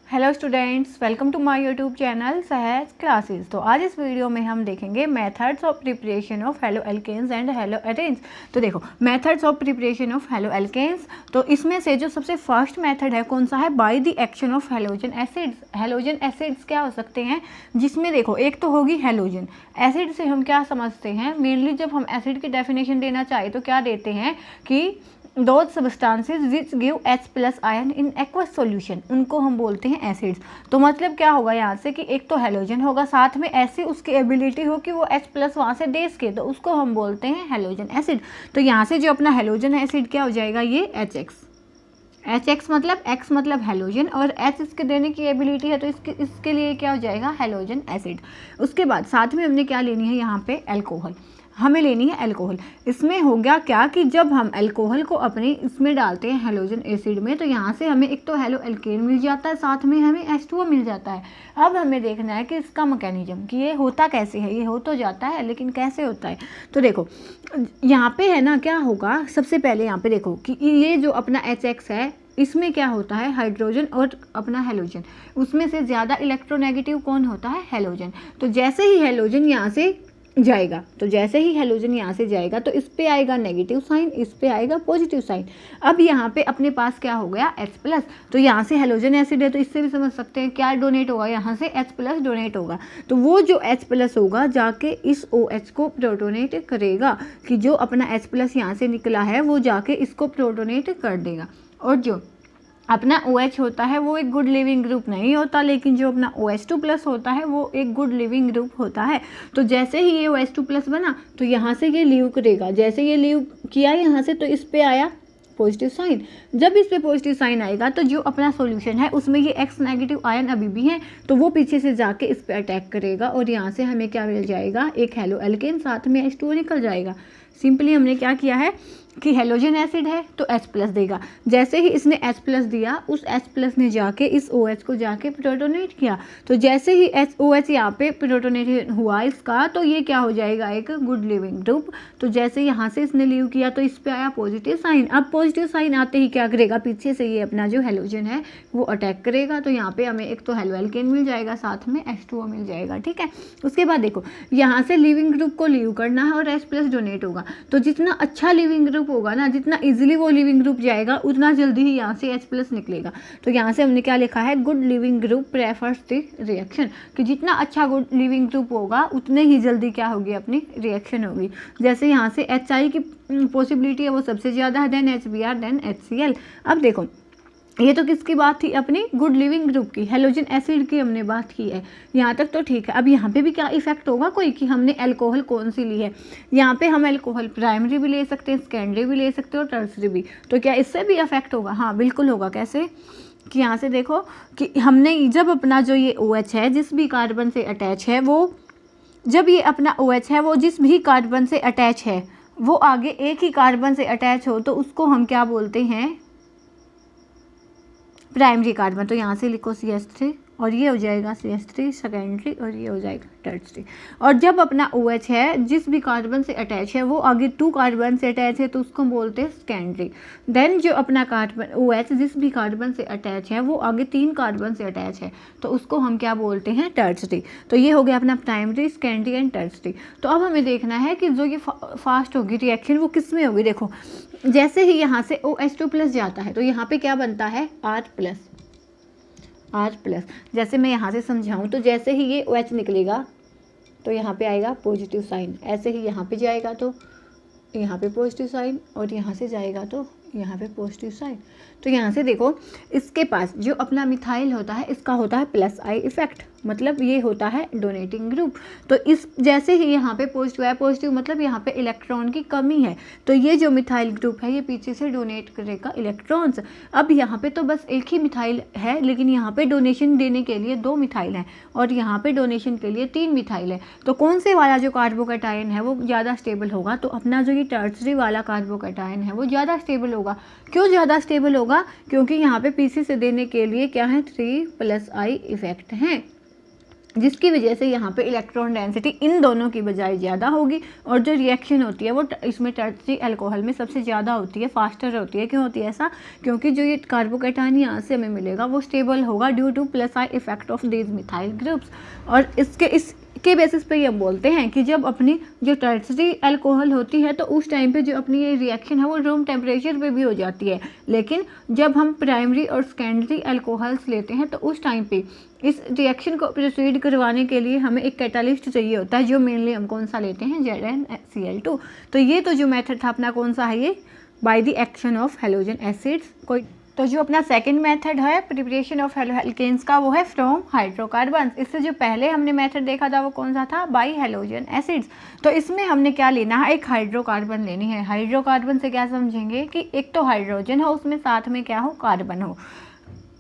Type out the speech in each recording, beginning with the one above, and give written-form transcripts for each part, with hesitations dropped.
Hello students, welcome to my YouTube channel Sahaj classes. तो आज इस वीडियो में हम देखेंगे methods of preparation of haloalkanes and haloarenes. तो देखो, methods of preparation of haloalkanes, तो इसमें से जो सबसे फर्स्ट मेथड है कौन सा है? By the action of halogen acids. Halogen acids क्या हो सकते हैं? जिसमें देखो, एक तो होगी हेलोजन एसिड से हम क्या समझते हैं, मेनली जब हम एसिड की डेफिनेशन देना चाहे तो क्या देते हैं कि those substances which give H plus ion in aqueous solution, उनको हम बोलते हैं एसिड्स। तो मतलब क्या होगा यहाँ से कि एक तो हेलोजन होगा, साथ में ऐसी उसकी एबिलिटी हो कि वो H प्लस वहाँ से दे सके, तो उसको हम बोलते हैं हेलोजन एसिड। तो यहाँ से जो अपना हेलोजन एसिड क्या हो जाएगा, ये HX मतलब X मतलब हेलोजन और H इसके देने की एबिलिटी है, तो इसके लिए क्या हो जाएगा, हेलोजन एसिड। उसके बाद साथ में हमने क्या लेनी है यहाँ पे, एल्कोहल, हमें लेनी है एल्कोहल। इसमें हो गया क्या कि जब हम एल्कोहल को अपने इसमें डालते हैं हेलोजन एसिड में, तो यहाँ से हमें एक तो हेलो एल्केन मिल जाता है, साथ में हमें H2O मिल जाता है। अब हमें देखना है कि इसका मैकेनिज्म कि ये होता कैसे है। ये हो तो जाता है, लेकिन कैसे होता है? तो देखो यहाँ पे है ना, क्या होगा, सबसे पहले यहाँ पे देखो कि ये जो अपना HX है, इसमें क्या होता है, हाइड्रोजन और अपना हेलोजन, उसमें से ज़्यादा इलेक्ट्रोनेगेटिव कौन होता है, हेलोजन। तो जैसे ही हेलोजन यहाँ से जाएगा, तो इस पे आएगा नेगेटिव साइन, इस पे आएगा पॉजिटिव साइन। अब यहाँ पे अपने पास क्या हो गया, H प्लस। तो यहाँ से हेलोजन एसिड है, तो इससे भी समझ सकते हैं क्या डोनेट होगा, यहाँ से H प्लस डोनेट होगा। तो वो जो H प्लस होगा जाके इस OH को प्रोटोनेट करेगा, कि जो अपना H प्लस यहाँ से निकला है वो जाके इसको प्रोटोनेट कर देगा। और जो अपना OH होता है वो एक गुड लिविंग ग्रुप नहीं होता, लेकिन जो अपना OH2 प्लस होता है वो एक गुड लिविंग ग्रुप होता है। तो जैसे ही ये OH2 प्लस बना, तो यहाँ से ये लीव करेगा। जैसे ये लीव किया यहाँ से, तो इस पे आया पॉजिटिव साइन। जब इस पे पॉजिटिव साइन आएगा, तो जो अपना सॉल्यूशन है उसमें ये X नेगेटिव आयन अभी भी है, तो वो पीछे से जाके इस पे अटैक करेगा और यहाँ से हमें क्या मिल जाएगा, एक हेलो एल्केन, साथ में H2O निकल जाएगा। सिंपली हमने क्या किया है कि हेलोजन एसिड है तो H प्लस देगा। जैसे ही इसने H प्लस दिया, उस H प्लस ने जाके इस OH को जाके प्रोटोनेट किया। तो जैसे ही OH यहाँ पे प्रोटोनेट हुआ इसका, तो ये क्या हो जाएगा, एक गुड लिविंग ग्रुप। तो जैसे यहाँ से इसने लीव किया, तो इस पे आया पॉजिटिव साइन। अब पॉजिटिव साइन आते ही क्या करेगा, पीछे से ये अपना जो हेलोजन है वो अटैक करेगा। तो यहाँ पे हमें एक तो हेलो एल्केन मिल जाएगा, साथ में H2O मिल जाएगा। ठीक है, उसके बाद देखो यहाँ से लिविंग ग्रुप को लीव करना है और H प्लस डोनेट होगा। तो जितना अच्छा लिविंग ग्रुप होगा ना, जितना इजीली वो लिविंग ग्रुप जाएगा, उतना जल्दी ही यहाँ से H प्लस निकलेगा। तो यहाँ से हमने क्या लिखा है, good leaving group prefers the reaction, कि जितना अच्छा गुड लिविंग ग्रुप होगा उतने ही जल्दी क्या होगी, अपनी रिएक्शन होगी। जैसे यहाँ से HI की पॉसिबिलिटी है वो सबसे ज़्यादा है, देन HBr, देन HCl। अब देखो ये तो किसकी बात थी, अपनी गुड लिविंग ग्रुप की, हेलोजन एसिड की हमने बात की है, यहाँ तक तो ठीक है। अब यहाँ पे भी क्या इफेक्ट होगा कोई, कि हमने अल्कोहल कौन सी ली है। यहाँ पे हम अल्कोहल प्राइमरी भी ले सकते हैं, सेकेंडरी भी ले सकते हैं और टर्सरी भी। तो क्या इससे भी इफेक्ट होगा? हाँ बिल्कुल होगा। कैसे कि यहाँ से देखो कि हमने जब अपना जो ये OH है जिस भी कार्बन से अटैच है, वो जब ये अपना OH है वो जिस भी कार्बन से अटैच है, वो आगे एक ही कार्बन से अटैच हो, तो उसको हम क्या बोलते हैं, प्राइमरी कार्बन। तो यहाँ से लिखो CH3 और ये हो जाएगा CH3 सेकेंडरी, और ये हो जाएगा टर्सरी। और जब अपना OH है जिस भी कार्बन से अटैच है वो आगे 2 कार्बन से अटैच है, तो उसको बोलते हैं सेकेंडरी। देन जो अपना कार्बन OH जिस भी कार्बन से अटैच है वो आगे 3 कार्बन से अटैच है, तो उसको हम क्या बोलते हैं, टर्सरी। तो ये हो गया अपना प्राइमरी, सेकेंडरी एंड टर्सरी। तो अब हमें देखना है कि जो ये फास्ट होगी रिएक्शन वो किस में होगी। देखो जैसे ही यहाँ से OH2 प्लस जाता है, तो यहाँ पे क्या बनता है, R प्लस। जैसे मैं यहाँ से समझाऊँ, तो जैसे ही ये OH निकलेगा तो यहाँ पे आएगा पॉजिटिव साइन, ऐसे ही यहाँ पे जाएगा तो यहाँ पे पॉजिटिव साइन, और यहाँ से जाएगा तो यहाँ पे पॉजिटिव साइन। तो यहाँ से देखो इसके पास जो अपना मिथाइल होता है, इसका होता है प्लस I इफेक्ट, मतलब ये होता है डोनेटिंग ग्रुप। तो इस जैसे ही यहाँ पे पॉजिटिव है, पॉजिटिव मतलब यहाँ पे इलेक्ट्रॉन की कमी है, तो ये जो मिथाइल ग्रुप है ये पीछे से डोनेट करेगा इलेक्ट्रॉन्स। अब यहाँ पे तो बस एक ही मिथाइल है, लेकिन यहाँ पे डोनेशन देने के लिए 2 मिथाइल हैं, और यहाँ पे डोनेशन के लिए 3 मिथाइल है। तो कौन से वाला जो कार्बोकैटायन है वो ज़्यादा स्टेबल होगा? तो अपना जो ये टर्सरी वाला कार्बोकैटायन है वो ज़्यादा स्टेबल होगा। क्यों ज़्यादा स्टेबल होगा? क्योंकि यहाँ पे पीछे से देने के लिए क्या है, 3 + I इफेक्ट हैं। जिसकी वजह से यहाँ पे इलेक्ट्रॉन डेंसिटी इन दोनों की बजाय ज़्यादा होगी और जो रिएक्शन होती है वो इसमें टर्शरी अल्कोहल में सबसे ज़्यादा होती है, फास्टर होती है। क्यों होती है ऐसा? क्योंकि जो ये कार्बोकैटायन यहाँ से हमें मिलेगा वो स्टेबल होगा due two plus I effect of these methyl groups. और इसके बेसिस पे ये बोलते हैं कि जब अपनी जो टर्शरी अल्कोहल होती है तो उस टाइम पे जो अपनी ये रिएक्शन है वो रूम टेम्परेचर पे भी हो जाती है, लेकिन जब हम प्राइमरी और सेकेंडरी अल्कोहल्स लेते हैं तो उस टाइम पे इस रिएक्शन को प्रोसीड करवाने के लिए हमें एक कैटालिस्ट चाहिए होता है, जो मेनली हम कौन सा लेते हैं, ZnCl2। तो ये तो जो मेथड था अपना कौन सा है, ये by the action of halogen acids. कोई तो जो अपना सेकंड मेथड है प्रिपरेशन ऑफ हैलोअल्केन्स का वो है फ्रॉम हाइड्रोकार्बन्स। इससे जो पहले हमने मेथड देखा था वो कौन सा था, बाय हैलोजन एसिड्स। तो इसमें हमने क्या लेना है, एक हाइड्रोकार्बन लेनी है। हाइड्रोकार्बन से क्या समझेंगे कि एक तो हाइड्रोजन हो, उसमें साथ में क्या हो, कार्बन हो।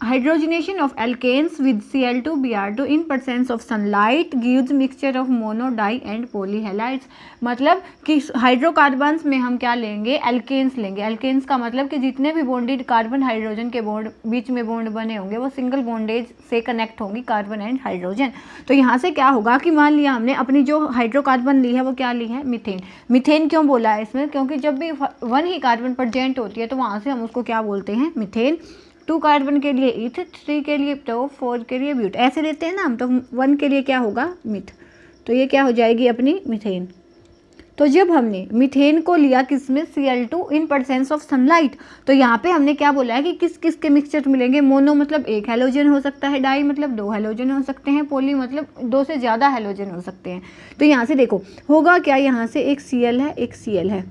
Hydrogenation of alkanes with Cl2 Br2 in presence of sunlight gives mixture of mono di and polyhalides. मतलब कि हाइड्रोकार्बन्स में हम क्या लेंगे, एल्केन्स लेंगे। एल्केन्स का मतलब कि जितने भी बॉन्डेड कार्बन हाइड्रोजन के बॉन्ड बीच में बॉन्ड बने होंगे वो सिंगल बॉन्डेज से कनेक्ट होंगी, कार्बन एंड हाइड्रोजन। तो यहाँ से क्या होगा कि मान लिया हमने अपनी जो हाइड्रोकार्बन ली है वो क्या ली है, मीथेन। मीथेन क्यों बोला है इसमें, क्योंकि जब भी वन ही कार्बन प्रेजेंट होती है तो वहाँ से हम उसको क्या बोलते हैं, मीथेन। 2 कार्बन के लिए ईथ, 3 के लिए प्रो, 4 के लिए ब्यूट, ऐसे लेते हैं ना हम। तो 1 के लिए क्या होगा, मिथ। तो ये क्या हो जाएगी अपनी मीथेन। तो जब हमने मीथेन को लिया किसमें, Cl2 in presence of sunlight, तो यहाँ पे हमने क्या बोला है कि किस किस के मिक्सचर मिलेंगे। मोनो मतलब एक हैलोजन हो सकता है, डाई मतलब 2 हैलोजन हो सकते हैं, पॉली मतलब 2 से ज़्यादा हैलोजन हो सकते हैं। तो यहाँ से देखो होगा क्या, यहाँ से एक Cl है, एक Cl है,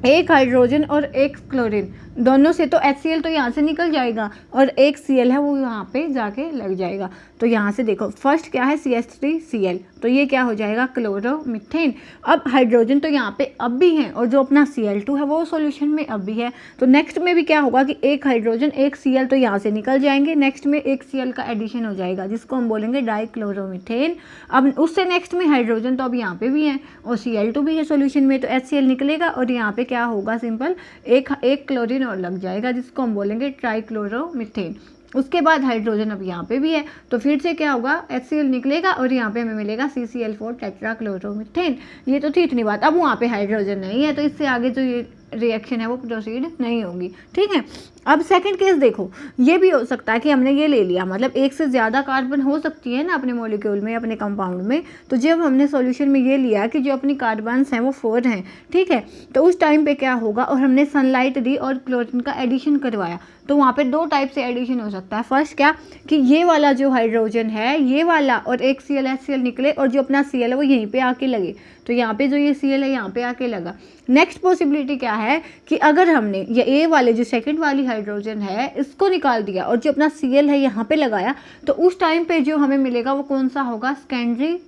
एक हाइड्रोजन और एक क्लोरीन, दोनों से तो HCl तो यहाँ से निकल जाएगा और एक Cl है वो यहाँ पे जाके लग जाएगा। तो यहाँ से देखो फर्स्ट क्या है, CH3Cl, तो ये क्या हो जाएगा, क्लोरोमीथेन। अब हाइड्रोजन तो यहाँ पे अब भी है और जो अपना Cl2 है वो सॉल्यूशन में अब भी है। तो नेक्स्ट में भी क्या होगा कि एक हाइड्रोजन एक Cl तो यहाँ से निकल जाएंगे, नेक्स्ट में एक Cl का एडिशन हो जाएगा जिसको हम बोलेंगे डाइक्लोरोमीथेन। अब उससे नेक्स्ट में हाइड्रोजन तो अब यहाँ पे भी है और Cl2 भी है सॉल्यूशन में, तो HCl निकलेगा और यहाँ पे क्या होगा, सिंपल एक क्लोरीन और लग जाएगा जिसको हम बोलेंगे ट्राइक्लोरोमीथेन। उसके बाद हाइड्रोजन अब यहाँ पे भी है तो फिर से क्या होगा, HCl निकलेगा और यहाँ पे हमें मिलेगा CCl4 टेट्राक्लोरोमीथेन। ये तो थी इतनी बात। अब वहाँ पे हाइड्रोजन नहीं है तो इससे आगे जो ये रिएक्शन है वो प्रोसीड नहीं होगी, ठीक है। अब सेकंड केस देखो, ये भी हो सकता है कि हमने ये ले लिया, मतलब एक से ज़्यादा कार्बन हो सकती है ना अपने मॉलिक्यूल में, अपने कंपाउंड में। तो जब हमने सॉल्यूशन में ये लिया कि जो अपनी कार्बन्स हैं वो 4 हैं, ठीक है, तो उस टाइम पे क्या होगा, और हमने सनलाइट दी और क्लोरीन का एडिशन करवाया, तो वहाँ पे 2 टाइप से एडिशन हो सकता है। फर्स्ट क्या कि ये वाला जो हाइड्रोजन है ये वाला और एक Cl HCl निकले और जो अपना Cl है वो यहीं पे आके लगे, तो यहाँ पे जो ये Cl है यहाँ पे आके लगा। नेक्स्ट पॉसिबिलिटी क्या है कि अगर हमने ये ए वाले जो सेकंड वाली हाइड्रोजन है इसको निकाल दिया और जो अपना Cl है यहाँ पे लगाया, तो उस टाइम पे जो हमें मिलेगा वो कौन सा होगा, सेकेंडरी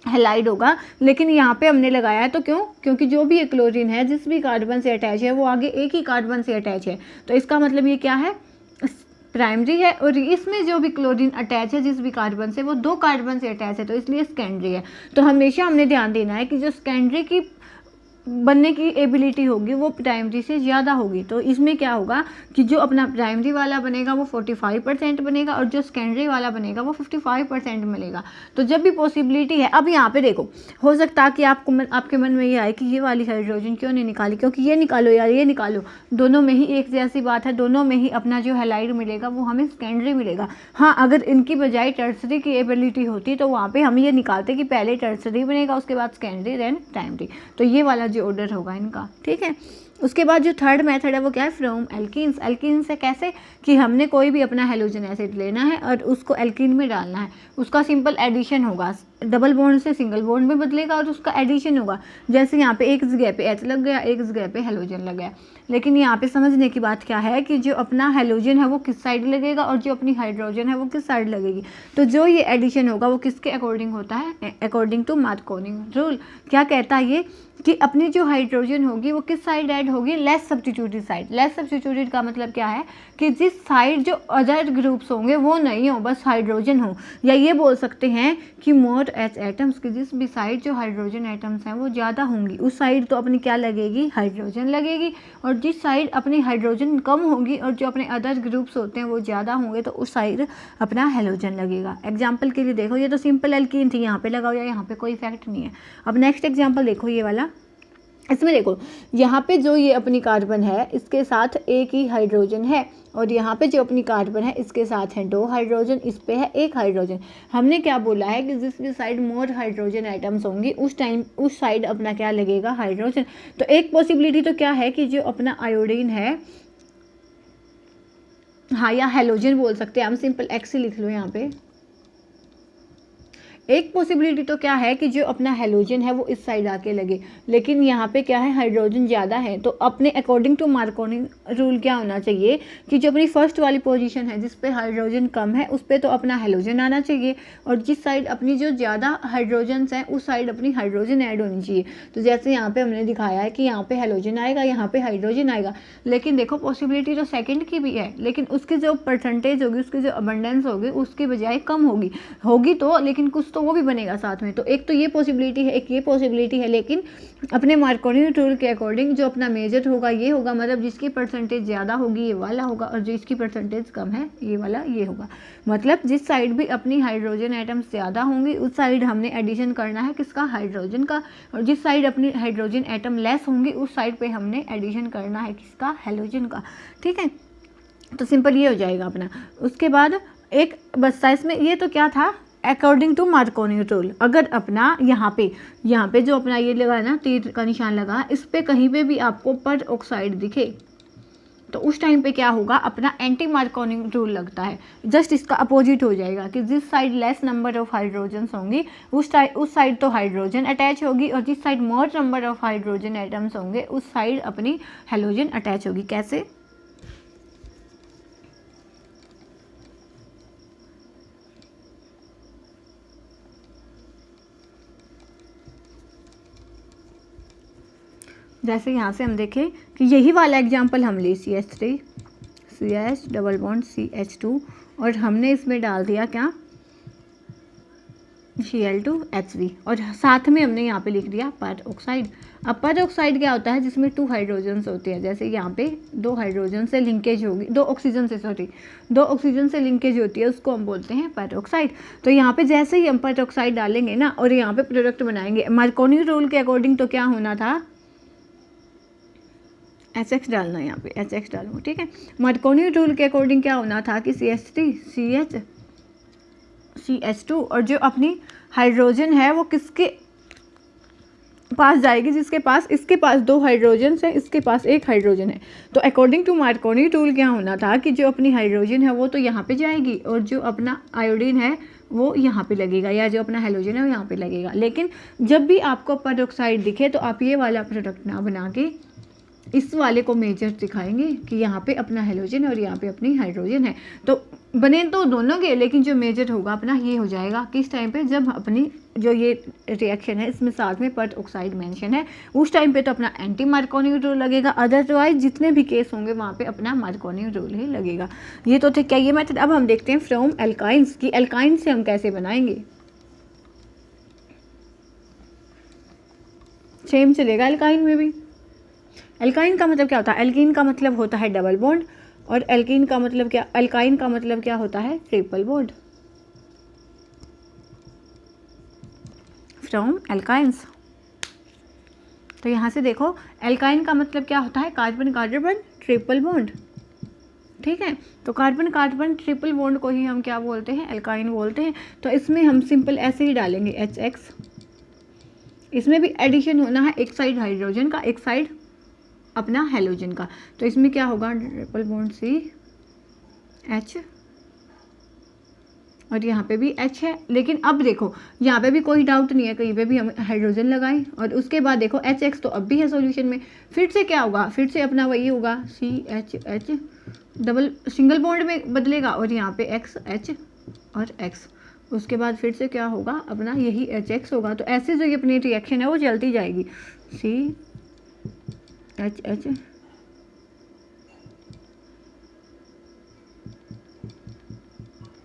हैलाइड होगा। लेकिन यहाँ पे हमने लगाया है तो क्यों, क्योंकि जो भी ये क्लोरीन है जिस भी कार्बन से अटैच है वो आगे एक ही कार्बन से अटैच है, तो इसका मतलब ये क्या है, प्राइमरी है। और इसमें जो भी क्लोरीन अटैच है जिस भी कार्बन से वो 2 कार्बन से अटैच है, तो इसलिए सेकेंडरी है। तो हमेशा हमने ध्यान देना है कि जो सेकेंडरी की बनने की एबिलिटी होगी वो प्राइमरी से ज़्यादा होगी। तो इसमें क्या होगा कि जो अपना प्राइमरी वाला बनेगा वो 45% बनेगा और जो सेकेंडरी वाला बनेगा वो 55% मिलेगा। तो जब भी पॉसिबिलिटी है, अब यहाँ पे देखो हो सकता है कि आपके मन में ये आए कि ये वाली हाइड्रोजन क्यों नहीं निकाली, क्योंकि ये निकालो यार, ये निकालो, दोनों में ही एक जैसी बात है, दोनों में ही अपना जो हैलाइड मिलेगा वो हमें सेकेंडरी मिलेगा। हाँ, अगर इनकी बजाय टर्सरी की एबिलिटी होती तो वहाँ पर हम ये निकालते कि पहले टर्सरी बनेगा उसके बाद सेकेंडरी देन प्राइमरी। तो ये वाला जो ऑर्डर होगा इनका, ठीक है। उसके बाद जो थर्ड मेथड है वो क्या है, फ्रॉम एल्कीन्स। एल्कीन से कैसे कि हमने कोई भी अपना हैलोजन एसिड लेना है और उसको एल्कीन में डालना है, उसका सिंपल एडिशन होगा, डबल बॉन्ड से सिंगल बॉन्ड में बदलेगा और उसका एडिशन होगा। जैसे यहाँ पे एक जगह पे H लग गया, एक जगह पे हैलोजन लग गया। लेकिन यहाँ पे समझने की बात क्या है कि जो अपना हैलोजन है वो किस साइड लगेगा और जो अपनी हाइड्रोजन है वो किस साइड लगेगी। तो जो ये एडिशन होगा वो किसके अकॉर्डिंग होता है, अकॉर्डिंग टू मार्कोनी रूल। क्या कहता है ये कि अपनी जो हाइड्रोजन होगी वो किस साइड ऐड होगी, less substituted side. Less substituted का मतलब क्या है कि जिस साइड जो अदर ग्रुप्स होंगे वो नहीं हो, बस हाइड्रोजन हो। या ये बोल सकते हैं कि मोर एच एटम्स, की जिस भी साइड जो हाइड्रोजन एटम्स हैं वो ज़्यादा होंगी उस साइड तो अपनी क्या लगेगी, हाइड्रोजन लगेगी। और जिस साइड अपनी हाइड्रोजन कम होगी और जो अपने अदर ग्रुप्स होते हैं वो ज़्यादा होंगे तो उस साइड अपना हेलोजन लगेगा। एग्जाम्पल के लिए देखो, ये तो सिंपल एल्कीन थी, यहाँ पे लगाओ या यहाँ पे कोई इफेक्ट नहीं है। अब नेक्स्ट एग्जाम्पल देखो ये वाला, इसमें देखो यहाँ पे जो ये अपनी कार्बन है इसके साथ एक ही हाइड्रोजन है, और यहाँ पे जो अपनी कार्बन है इसके साथ है 2 हाइड्रोजन, इस पे है 1 हाइड्रोजन। हमने क्या बोला है कि जिस भी साइड मोर हाइड्रोजन एटम्स होंगी उस टाइम उस साइड अपना क्या लगेगा, हाइड्रोजन। तो एक पॉसिबिलिटी तो क्या है कि जो अपना आयोडीन है, हाँ या हेलोजन बोल सकते हैं हम, सिंपल एक्स लिख लो यहाँ पे। एक पॉसिबिलिटी तो क्या है कि जो अपना हेलोजन है वो इस साइड आके लगे, लेकिन यहाँ पे क्या है, हाइड्रोजन ज़्यादा है। तो अपने अकॉर्डिंग टू मार्कोनी रूल क्या होना चाहिए कि जो अपनी फर्स्ट वाली पोजीशन है जिस पे हाइड्रोजन कम है उस पे तो अपना हेलोजन आना चाहिए, और जिस साइड अपनी जो ज़्यादा हाइड्रोजन्स हैं उस साइड अपनी हाइड्रोजन ऐड होनी चाहिए। तो जैसे यहाँ पे हमने दिखाया है कि यहाँ पे हेलोजन आएगा, यहाँ पे हाइड्रोजन आएगा, लेकिन देखो पॉसिबिलिटी तो सेकेंड की भी है, लेकिन उसकी जो परसेंटेज होगी, उसकी जो अबंडेंस होगी उसकी बजाय कम होगी तो, लेकिन कुछ तो वो भी बनेगा साथ में। तो एक तो ये पॉसिबिलिटी है, एक ये पॉसिबिलिटी है, लेकिन अपने मार्कोनी रूल के अकॉर्डिंग जो अपना मेजर होगा ये होगा, मतलब जिसकी परसेंटेज ज़्यादा होगी ये वाला होगा, और जिसकी परसेंटेज कम है ये वाला ये होगा। मतलब जिस साइड भी अपनी हाइड्रोजन एटम्स ज़्यादा होंगी उस साइड हमने एडिशन करना है किसका, हाइड्रोजन का, और जिस साइड अपनी हाइड्रोजन एटम लेस होंगी उस साइड पर हमने एडिशन करना है किसका, हेलोजन का। ठीक है, तो सिंपल ये हो जाएगा अपना। उसके बाद एक बस्ता इसमें, ये तो क्या था, अकॉर्डिंग टू मार्कोनी रूल। अगर अपना यहाँ पे जो अपना ये लगा है ना, तीर का निशान लगा, इस पे कहीं पे भी आपको पर ऑक्साइड दिखे तो उस टाइम पे क्या होगा, अपना एंटी मार्कोनी रूल लगता है। जस्ट इसका अपोजिट हो जाएगा कि जिस side lace number of hydrogens होंगी उस साइड तो हाइड्रोजन अटैच होगी, और जिस side more number of hydrogen atoms होंगे उस साइड अपनी हेलोजन अटैच होगी। कैसे, जैसे यहाँ से हम देखें कि यही वाला एग्जाम्पल हम ले CH3 CH double bond CH2 और हमने इसमें डाल दिया क्या, Cl2Hv, और साथ में हमने यहाँ पे लिख दिया पर ऑक्साइड। अब पर ऑक्साइड क्या होता है, जिसमें 2 हाइड्रोजन्स होते हैं। जैसे यहाँ पे 2 हाइड्रोजन से लिंकेज होगी, 2 ऑक्सीजन से लिंकेज होती है, उसको हम बोलते हैं पर ऑक्साइड। तो यहाँ पे जैसे ही हम पर ऑक्साइड डालेंगे ना और यहाँ पे प्रोडक्ट बनाएंगे, मार्कोनी रूल के अकॉर्डिंग तो क्या होना था, HX डालना, यहाँ पे HX डालूंगा। ठीक है, मार्कोनी रूल के अकॉर्डिंग क्या होना था कि CH3 CH CH2, और जो अपनी हाइड्रोजन है वो किसके पास जाएगी, जिसके पास, इसके पास 2 हाइड्रोजन है, इसके पास 1 हाइड्रोजन है। तो अकॉर्डिंग टू मार्कोनी रूल क्या होना था कि जो अपनी हाइड्रोजन है वो तो यहाँ पे जाएगी, और जो अपना आयोडीन है वो यहाँ पे लगेगा, या जो अपना हेलोजन है वो यहाँ पे लगेगा। लेकिन जब भी आपको पर ऑक्साइड दिखे तो आप ये वाला प्रोडक्ट ना बना के इस वाले को मेजर दिखाएंगे कि यहाँ पे अपना हेलोजन है और यहाँ पे अपनी हाइड्रोजन है। तो बने तो दोनों के, लेकिन जो मेजर होगा अपना ये हो जाएगा किस टाइम पे, जब अपनी जो ये रिएक्शन है इसमें साथ में पर ऑक्साइड मेंशन है उस टाइम पे तो अपना एंटी मार्कोनी रूल लगेगा। अदरवाइज जितने भी केस होंगे वहाँ पे अपना मार्कोनी रूल ही लगेगा। ये तो ठीक है ये मेथड। अब हम देखते हैं फ्रॉम एल्काइंस की एल्काइन से हम कैसे बनाएंगे। सेम चलेगा एल्काइन में भी। एल्काइन का मतलब क्या होता है, एल्कीन का मतलब होता है डबल बॉन्ड, और एल्कीन का मतलब क्या, एल्काइन का मतलब क्या होता है, ट्रिपल बॉन्ड। फ्रॉम एल्काइंस, तो यहाँ से देखो एल्काइन का मतलब क्या होता है, कार्बन कार्बन ट्रिपल बॉन्ड। ठीक है, तो कार्बन कार्बन ट्रिपल बॉन्ड को ही हम क्या बोलते हैं, एल्काइन बोलते हैं। तो इसमें हम सिंपल ऐसे ही डालेंगे HX। इसमें भी एडिशन होना है, एक साइड हाइड्रोजन का, एक साइड अपना हेलोजन का। तो इसमें क्या होगा, ट्रिपल बॉन्ड CH, और यहाँ पे भी H है। लेकिन अब देखो यहाँ पे भी कोई डाउट नहीं है, कहीं पे भी हम हाइड्रोजन लगाएं। और उसके बाद देखो HX तो अब भी है सॉल्यूशन में, फिर से क्या होगा, फिर से अपना वही होगा CH डबल सिंगल बॉन्ड में बदलेगा, और यहाँ पे XH और X। उसके बाद फिर से क्या होगा, अपना यही HX होगा। तो ऐसे जो ये अपनी रिएक्शन है वो चलती जाएगी, CH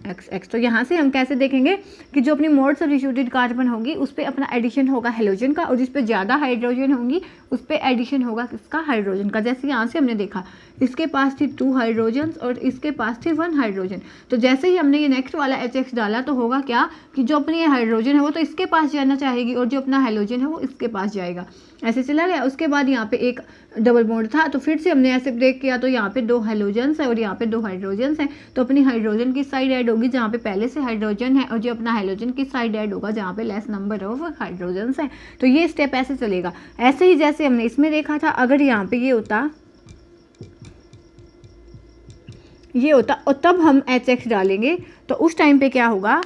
XX। तो यहाँ से हम कैसे देखेंगे कि जो अपनी मोड सब्स्टिट्यूटेड कार्बन होगी उस पर अपना एडिशन होगा हेलोजन का, और जिस पे ज़्यादा हाइड्रोजन होंगी उस पर एडिशन होगा किसका, हाइड्रोजन का। जैसे यहाँ से हमने देखा इसके पास थी 2 हाइड्रोजन और इसके पास थी 1 हाइड्रोजन। तो जैसे ही हमने ये नेक्स्ट वाला HX डाला तो होगा क्या कि जो अपनी ये हाइड्रोजन है वो तो इसके पास जाना चाहेगी और जो अपना हेलोजन है वो इसके पास जाएगा, ऐसे चला गया। उसके बाद यहाँ पे एक डबल बॉन्ड था तो फिर से हमने ऐसे ब्रेक किया, तो यहाँ पे 2 हाइड्रोजन्स है और यहाँ पे 2 हाइड्रोजन्स हैं। तो अपनी हाइड्रोजन की साइड ऐड होगी जहाँ पे पहले से हाइड्रोजन है, और जो अपना हेलोजन की साइड ऐड होगा जहाँ पे लेस नंबर ऑफ हाइड्रोजन्स हैं। तो ये स्टेप ऐसे चलेगा। ऐसे ही जैसे हमने इसमें देखा था, अगर यहाँ पे ये होता और तब हम HX डालेंगे तो उस टाइम पे क्या होगा,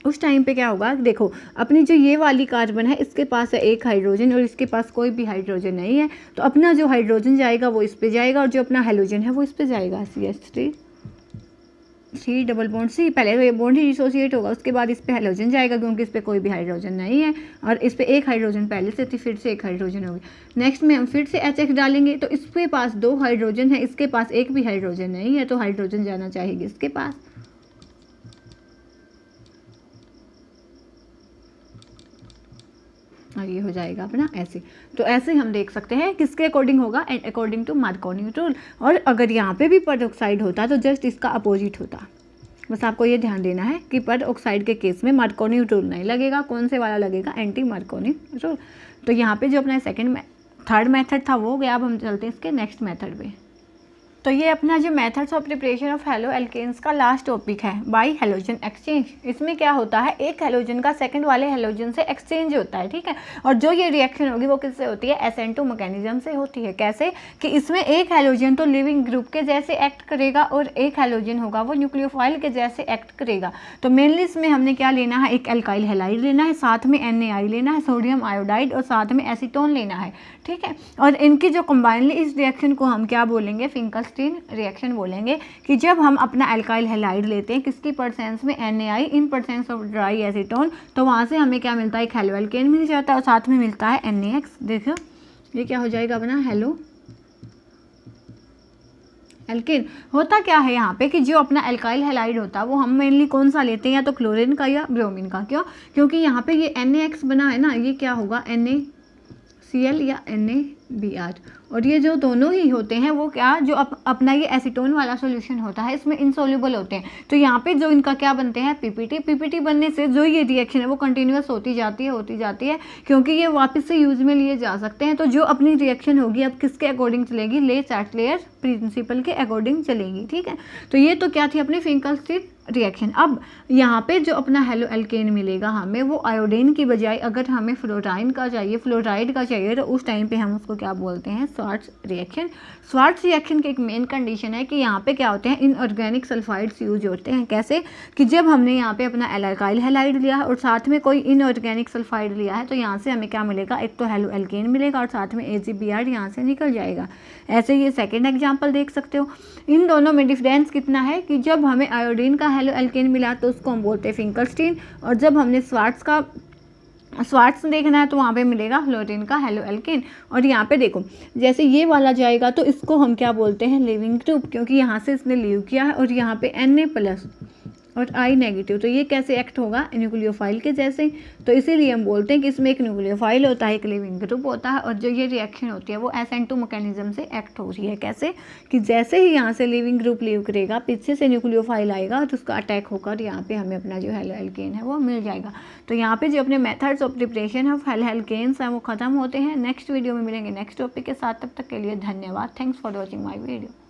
उस टाइम पे क्या होगा, देखो अपनी जो ये वाली कार्बन है इसके पास है 1 हाइड्रोजन और इसके पास कोई भी हाइड्रोजन नहीं है। तो अपना जो हाइड्रोजन जाएगा वो इस पे जाएगा और जो अपना हेलोजन है वो इस पे जाएगा, CH3 डबल बॉन्ड C। पहले तो ये बॉन्ड ही डिसोसिएट होगा, उसके बाद इस पे हेलोजन जाएगा क्योंकि इस पे कोई भी हाइड्रोजन नहीं है, और इस पे 1 हाइड्रोजन पहले से थी, फिर से 1 हाइड्रोजन होगी। नेक्स्ट में हम फिर से HX डालेंगे तो इसके पास 2 हाइड्रोजन है, इसके पास 1 भी हाइड्रोजन नहीं है, तो हाइड्रोजन जाना चाहिए इसके पास। और ये हो जाएगा अपना ऐसे। तो ऐसे हम देख सकते हैं किसके अकॉर्डिंग होगा, and according to Markovnikov rule. और अगर यहाँ पे भी पर ऑक्साइड होता तो जस्ट इसका अपोजिट होता। बस आपको ये ध्यान देना है कि पर ऑक्साइड के केस में मार्कोनी रूल नहीं लगेगा। कौन से वाला लगेगा, एंटी मार्कोनी रूल। तो यहाँ पे जो अपना थर्ड मेथड था वो हो गया। अब हम चलते हैं इसके नेक्स्ट मेथड पे। तो ये अपना जो methods of preparation of haloalkanes का लास्ट टॉपिक है, बाई हेलोजन एक्सचेंज। इसमें क्या होता है, एक हेलोजन का सेकंड वाले हेलोजन से एक्सचेंज होता है, ठीक है। और जो ये रिएक्शन होगी वो किससे होती है, SN2 मैकेनिज्म से होती है। कैसे कि इसमें एक हेलोजन तो लिविंग ग्रुप के जैसे एक्ट करेगा और एक हेलोजन होगा वो न्यूक्लियोफाइल के जैसे एक्ट करेगा। तो मेनली इसमें हमने क्या लेना है, एक एल्काइल हैलाइड लेना है, साथ में NaI लेना है, सोडियम आयोडाइड, और साथ में एसीटोन लेना है, ठीक है। और इनकी जो कंबाइनली इस रिएक्शन को हम क्या बोलेंगे, फिंकलस्टीन रिएक्शन बोलेंगे। कि जब हम अपना एल्काइल हैलाइड लेते हैं किसकी परसेंस में, NaI in presence of dry acetone, तो वहाँ से हमें क्या मिलता है, एक हेलो एल्केन मिल जाता है और साथ में मिलता है NaX। देखो ये क्या हो जाएगा अपना हेलो एल्केन। होता क्या है यहाँ पे कि जो अपना एल्काइल हैलाइड होता है वो हम मेनली कौन सा लेते हैं, या तो क्लोरीन का या ब्रोमीन का। क्यों, क्योंकि यहाँ पे ये NaX बना है ना, ये क्या होगा NaCl या NaBr। और ये जो दोनों ही होते हैं वो क्या, जो अपना ये एसीटोन वाला सॉल्यूशन होता है इसमें इनसोल्यूबल होते हैं। तो यहाँ पे जो इनका क्या बनते हैं, PPT बनने से जो ये रिएक्शन है वो कंटिन्यूस होती जाती है क्योंकि ये वापस से यूज में लिए जा सकते हैं। तो जो अपनी रिएक्शन होगी अब किसके अकॉर्डिंग चलेगी, ले चार्टलेयर प्रिंसिपल के अकॉर्डिंग चलेगी, ठीक है। तो ये तो क्या थी अपनी फिंकलस्टीन रिएक्शन। अब यहाँ पे जो अपना हेलो एल्केन मिलेगा हमें, वो आयोडीन की बजाय अगर हमें फ्लोराइड का चाहिए तो उस टाइम पे हम उसको क्या बोलते हैं, स्वार्ट्ज रिएक्शन। स्वार्ट्ज रिएक्शन की एक मेन कंडीशन है कि यहाँ पे क्या होते हैं, इनऑर्गेनिक सल्फाइड्स यूज होते हैं। कैसे कि जब हमने यहाँ पे अपना एल्काइल हैलाइड लिया है और साथ में कोई इनऑर्गेनिक सल्फाइड लिया है, तो यहाँ से हमें क्या मिलेगा, एक तो हेलो एल्केन मिलेगा और साथ में AgBr यहाँ से निकल जाएगा। ऐसे ये सेकेंड एग्जाम्पल देख सकते हो। इन दोनों में डिफरेंस कितना है कि जब हमें आयोडीन का हेलो एल्केन मिला तो उसको हम बोलते हैं फिंकलस्टीन, और जब हमने स्वार्ट्स देखना है तो वहाँ पे मिलेगा फ्लोरीन का हेलो एल्केन। और यहाँ पे देखो जैसे ये वाला जाएगा तो इसको हम क्या बोलते हैं, लिविंग ग्रुप, क्योंकि यहाँ से इसने लीव किया है और यहाँ पे Na+ और I नेगेटिव। तो ये कैसे एक्ट होगा, न्यूक्लियोफाइल के जैसे। तो इसीलिए हम बोलते हैं कि इसमें एक न्यूक्लियोफाइल होता है, एक लिविंग ग्रुप होता है, और जो ये रिएक्शन होती है वो SN2 मैकेनिज्म से एक्ट हो रही है। कैसे कि जैसे ही यहाँ से लिविंग ग्रुप लीव करेगा, पीछे से न्यूक्लियोफाइल आएगा तो उसका अटैक होकर यहाँ पे हमें अपना जो हेलो एल्केन है वो मिल जाएगा। तो यहाँ पे जो अपने methods of preparation of haloalkanes हैं वो खत्म होते हैं। नेक्स्ट वीडियो में मिलेंगे नेक्स्ट टॉपिक के साथ, तब तक के लिए धन्यवाद। Thanks for watching my video.